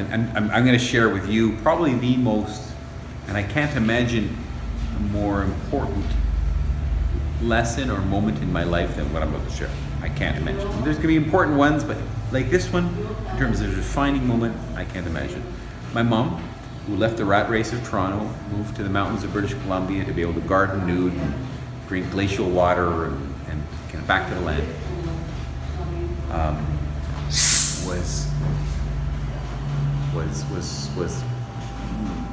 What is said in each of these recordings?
I'm going to share with you probably the most, and I can't imagine a more important lesson or moment in my life than what I'm about to share. I can't imagine. There's going to be important ones, but like this one, in terms of a defining moment, I can't imagine. My mom, who left the rat race of Toronto, moved to the mountains of British Columbia to be able to garden nude and drink glacial water and get back to the land, was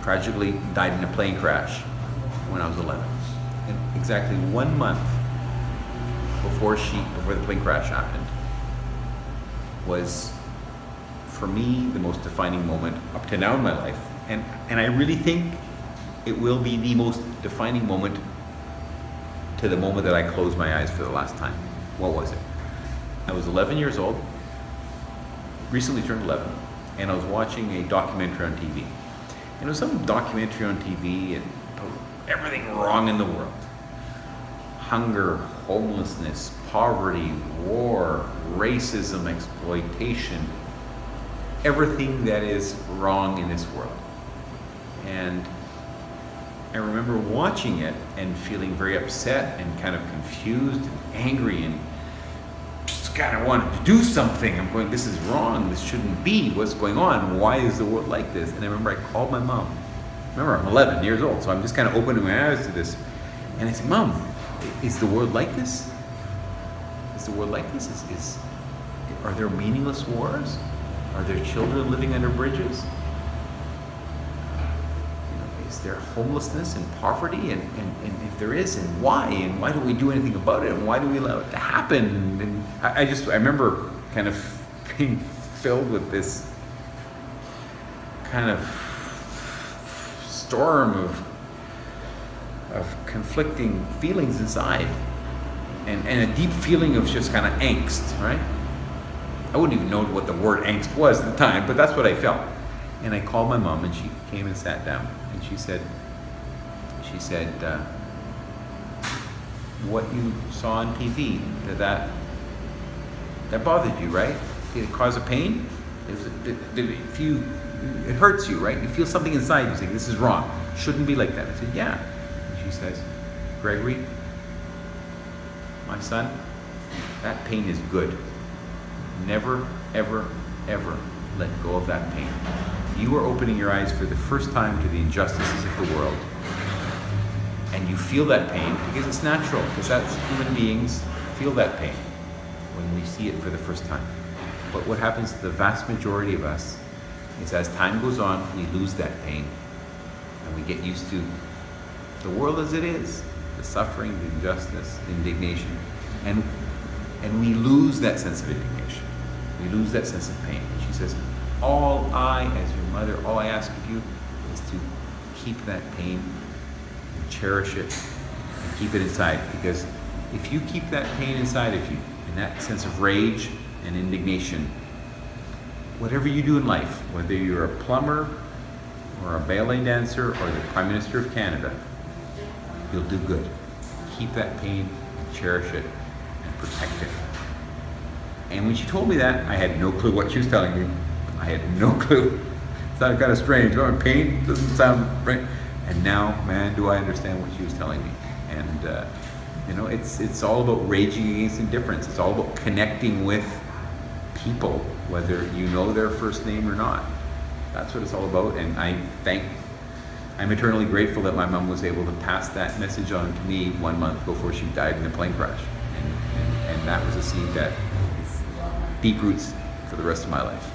tragically died in a plane crash when I was 11. And exactly 1 month before the plane crash happened was, for me, the most defining moment up to now in my life. And I really think it will be the most defining moment to the moment that I closed my eyes for the last time. What was it? I was 11 years old, recently turned 11, and I was watching a documentary on TV. And it was some documentary on TV and everything wrong in the world. Hunger, homelessness, poverty, war, racism, exploitation, everything that is wrong in this world. And I remember watching it and feeling very upset and kind of confused and angry and just kind of wanted to do something. I'm going, this is wrong, this shouldn't be, what's going on? Why is the world like this? And I remember I called my mom. Remember, I'm 11 years old, so I'm just kind of opening my eyes to this. And I said, Mom, is the world like this? Is the world like this? Are there meaningless wars? Are there children living under bridges? Is there homelessness and poverty? And if there is, and why? And why don't we do anything about it? And why do we allow it to happen? And I remember kind of being filled with this kind of storm of conflicting feelings inside, and a deep feeling of just kind of angst, right? I wouldn't even know what the word angst was at the time, but that's what I felt. And I called my mom, and she came and sat down, and she said, what you saw on TV, that bothered you, right? Did it cause a pain? It hurts you, right? You feel something inside you saying, this is wrong, shouldn't be like that. I said, yeah. And she says, Gregory, my son, that pain is good. Never, ever, ever let go of that pain. You are opening your eyes for the first time to the injustices of the world. And you feel that pain because it's natural, because that's human beings feel that pain when we see it for the first time. But what happens to the vast majority of us is, as time goes on, we lose that pain and we get used to the world as it is, the suffering, the injustice, the indignation, and we lose that sense of indignation. We lose that sense of pain. And she says, all I, as your mother, all I ask of you is to keep that pain, and cherish it, and keep it inside. Because if you keep that pain inside of you, and that sense of rage and indignation, whatever you do in life, whether you're a plumber or a ballet dancer or the Prime Minister of Canada, you'll do good. Keep that pain, cherish it, and protect it. And when she told me that, I had no clue what she was telling me. I had no clue. It sounded kind of strange. Oh, pain doesn't sound right. And now, man, do I understand what she was telling me. And it's all about raging against indifference. It's all about connecting with people, whether you know their first name or not. That's what it's all about. And I'm eternally grateful that my mom was able to pass that message on to me 1 month before she died in a plane crash. And that was a seed that deep roots for the rest of my life.